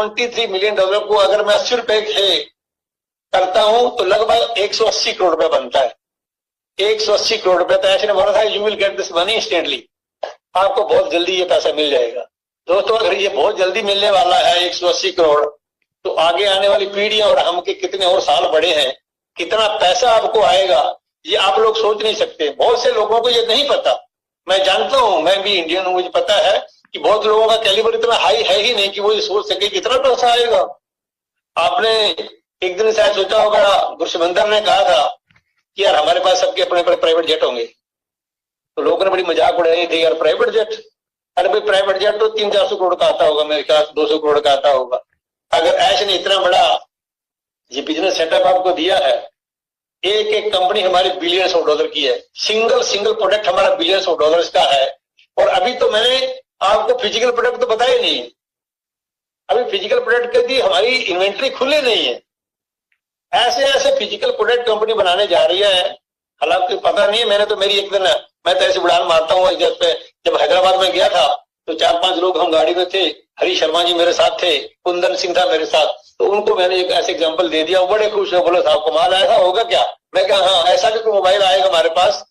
$23 million को अगर मैं 80 रुपए से करता हूं तो लगभग 180 करोड़ रुपए बनता है। 180 करोड़ रुपए तो ऐसे ने बोला था you will get this money instantly, आपको बहुत जल्दी ये पैसा मिल जाएगा। दोस्तों अगर ये बहुत जल्दी मिलने वाला है 180 करोड़, तो आगे आने वाली पीढ़ियां और हम के कितने और साल बड़े हैं, कितना पैसा आपको आएगा ये आप लोग सोच नहीं सकते। बहुत से लोगों को ये नहीं पता, मैं जानता हूं, मैं भी इंडियन हूं, मुझे पता है कि बहुत लोगों का कैलिबर इतना हाई है ही नहीं कि वो ये सोच सके कितना पैसा आएगा। आपने एक दिन शायद सोचा होगा गुरसिमंदर ने कहा था कि यार हमारे पास सबके अपने अपने प्राइवेट जेट होंगे, तो लोगों ने बड़ी मजाक उड़ाई थी यार प्राइवेट जेट, अरे भाई प्राइवेट जेट तो 300-400 करोड़ का आता होगा, मेरे ख्याल 200 करोड़ का आता होगा। अगर ऐसे ने इतना बड़ा ये बिजनेस सेटअप आपको दिया है, एक एक कंपनी हमारी बिलियंस ऑफ डॉलर की है, सिंगल प्रोडक्ट हमारा बिलियंस ऑफ डॉलर्स का है। और अभी तो मैंने आपको फिजिकल प्रोडक्ट तो बताया नहीं, अभी फिजिकल प्रोडक्ट की हमारी इन्वेंट्री खुले नहीं है। ऐसे ऐसे फिजिकल प्रोडक्ट कंपनी बनाने जा रही है, हालांकि पता नहीं है। मैंने तो मेरी एक दिन मैं तो ऐसे उड़ान मारता हूँ, जब हैदराबाद में गया था तो 4-5 लोग हम गाड़ी में थे, हरी शर्मा जी मेरे साथ थे, कुंदन सिंह था मेरे साथ, तो उनको मैंने एक ऐसे एग्जांपल दे दिया, बड़े खुश हो, बोले साहब कमाल ऐसा होगा क्या? मैं कहा हाँ, ऐसा भी कोई मोबाइल आएगा हमारे पास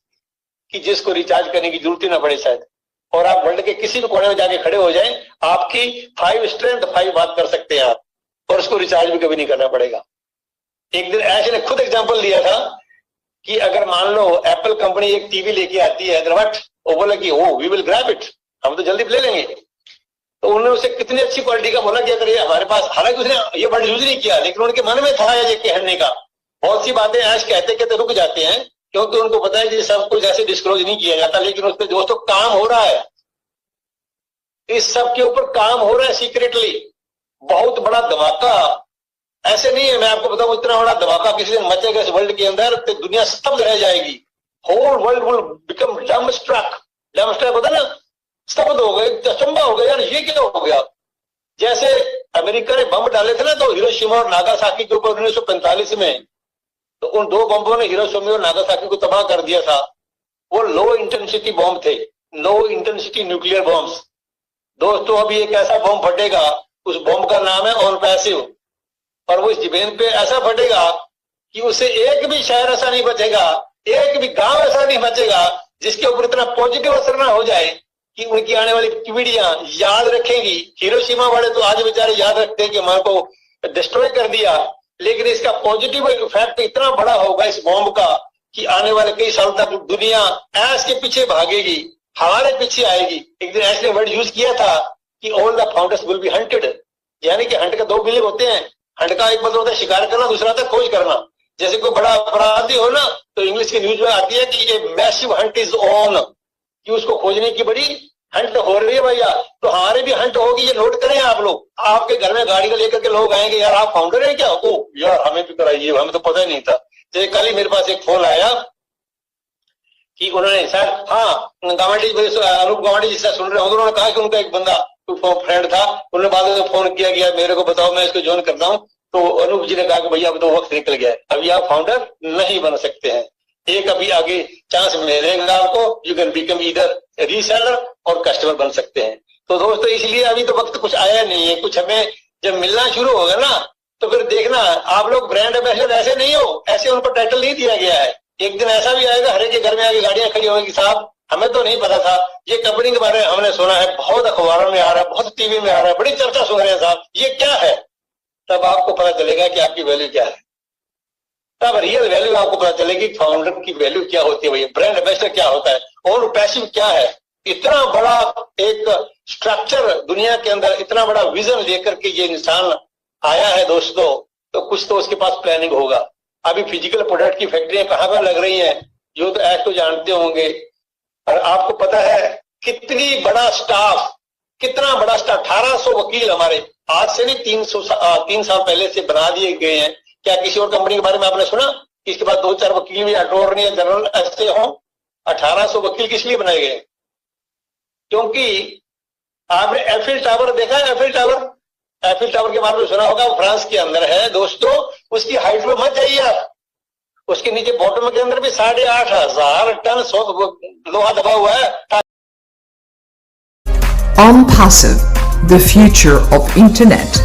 कि जिसको रिचार्ज करने की जरूरत ही ना पड़े शायद, और आप वर्ल्ड के किसी भी कोने में जाके खड़े हो जाएं, आपकी 5 स्ट्रेंथ 5 बात कर सकते हैं आप, और उसको रिचार्ज भी कभी नहीं करना पड़ेगा। एक दिन ऐसे ने खुद एग्जांपल दिया था कि अगर मान लो एप्पल कंपनी एक टीवी लेके आती है हैदराबाद, वो बोला कि oh we will grab it, हम तो जल्दी ले लेंगे, तो उन्होंने उसे कितनी अच्छी क्वालिटी का बोला कि अगर ये हमारे पास, हालांकि उसने ये वर्ड यूज नहीं किया, लेकिन उनके मन में था ये कहने का। बहुत सी बातें आज कहते कहते रुक जाते हैं, क्योंकि उनको पता है कि सब कुछ ऐसे डिस्क्लोज नहीं किया जाता, लेकिन उस पर दोस्तों काम हो रहा है, इस सब के ऊपर काम हो रहा है सीक्रेटली, बहुत बड़ा धमाका। ऐसे नहीं है, मैं आपको बताऊं इतना बड़ा धमाका किसी दिन मचेगा इस वर्ल्ड के अंदर तो दुनिया स्तब्ध रह जाएगी, होल वर्ल्ड विल बिकम डम्बस्ट्रक होता ना, स्तब्ध हो गए, अचंभा हो गया यार ये क्या हो गया। जैसे अमेरिका ने बम डाले थे ना तो हिरोशिमा और नागासाकी के ऊपर 1945 में, तो उन 2 बम्बों ने हिरोशिमा और नागासाकी को तबाह कर दिया था। वो लो इंटेंसिटी बॉम्ब थे, लो इंटेंसिटी न्यूक्लियर बॉम्ब्स। दोस्तों अभी एक ऐसा बॉम्ब फटेगा, उस बॉम्ब का नाम है ऑन पैसिव, और वो इस जमीन पे ऐसा फटेगा कि उसे एक भी शहर ऐसा नहीं बचेगा, एक भी गांव ऐसा नहीं बचेगा जिसके ऊपर इतना पॉजिटिव असर ना हो जाए कि उनकी आने वाली पीढ़ियां याद रखेंगी। हिरोशिमा वाले तो आज बेचारे याद रखते हैं कि मां को डिस्ट्रॉय कर दिया, लेकिन इसका पॉजिटिव इफेक्ट इतना बड़ा होगा इस बॉम्ब का कि आने वाले कई साल तक दुनिया ऐश के पीछे भागेगी, हमारे पीछे आएगी। एक दिन ऐसे वर्ड यूज किया था कि all the founders will be hunted, यानी कि हंट का 2 मीनिंग होते हैं। हंट का एक मतलब होता है शिकार करना, दूसरा होता है खोज करना। जैसे कोई बड़ा अपराधी हो ना तो इंग्लिश की न्यूज में आती है कि ये मैसिव हंट इज ऑन, कि उसको खोजने की बड़ी हंट हो रही है भैया। तो हमारे भी हंट होगी, ये नोट करें आप लोग। आपके घर में गाड़ी का लेकर के लोग आएंगे, यार आप फाउंडर है क्या? ओ यार हमें भी कराइए, हमें तो पता ही नहीं था। जैसे कल ही मेरे पास एक फोन आया कि उन्होंने सर हाँ गावंडी अनूप गावंडी जिससे सुन रहे होंगे, उन्होंने कहा कि उनका एक बंदा फ्रेंड था, उन्होंने बाद में फोन किया गया मेरे को, बताओ मैं इसको ज्वाइन करता हूँ। तो अनूप जी ने कहा कि भैया अब तो वक्त निकल गया है, अभी आप फाउंडर नहीं बन सकते हैं। एक अभी आगे चांस मिलेगा आपको, you can become either reseller और कस्टमर बन सकते हैं। तो दोस्तों इसलिए अभी तो वक्त कुछ आया नहीं है, कुछ हमें जब मिलना शुरू होगा ना तो फिर देखना आप लोग ब्रांड एम्बेसडर ऐसे नहीं हो, ऐसे उनको टाइटल नहीं दिया गया है। एक दिन ऐसा भी आएगा हर एक के घर में आगे गाड़ियां खड़ी होंगी, साहब हमें तो नहीं पता था, ये कंपनी के बारे में हमने सुना है, बहुत अखबारों में आ रहा है, बहुत टीवी में आ रहा है, बड़ी चर्चा सुन रहे हैं साहब, ये क्या है? तब आपको पता चलेगा कि आपकी वैल्यू क्या है, तब रियल वैल्यू आपको पता चलेगी फाउंडर की वैल्यू क्या होती है, भैया ब्रांड एम्बेसडर क्या होता है और पैसिव क्या है। इतना बड़ा एक स्ट्रक्चर दुनिया के अंदर, इतना बड़ा विजन लेकर के ये इंसान आया है दोस्तों, तो कुछ तो उसके पास प्लानिंग होगा। अभी फिजिकल प्रोडक्ट की फैक्ट्रियां कहां पर लग रही हैं, जो तो ऐसे तो जानते होंगे, और आपको पता है कितनी बड़ा स्टाफ, कितना बड़ा स्टाफ, 1800 वकील हमारे आज से नहीं 3 साल पहले से बना दिए गए हैं। क्या किसी और कंपनी के बारे में आपने सुना कि इसके बाद 2-4 वकील भी अटॉर्नी जनरल ऐसे हों? 1800 वकील किस लिए बनाए गए? क्योंकि आपने एफिल टावर देखा है, एफिल टावर के बारे में सुना होगा, फ्रांस के अंदर है दोस्तों, उसकी हाइट पे मत जाइए आप, उसके नीचे बॉटम के अंदर भी 8,500 टन लोहा दबा हुआ है। OnPassive, the future of internet.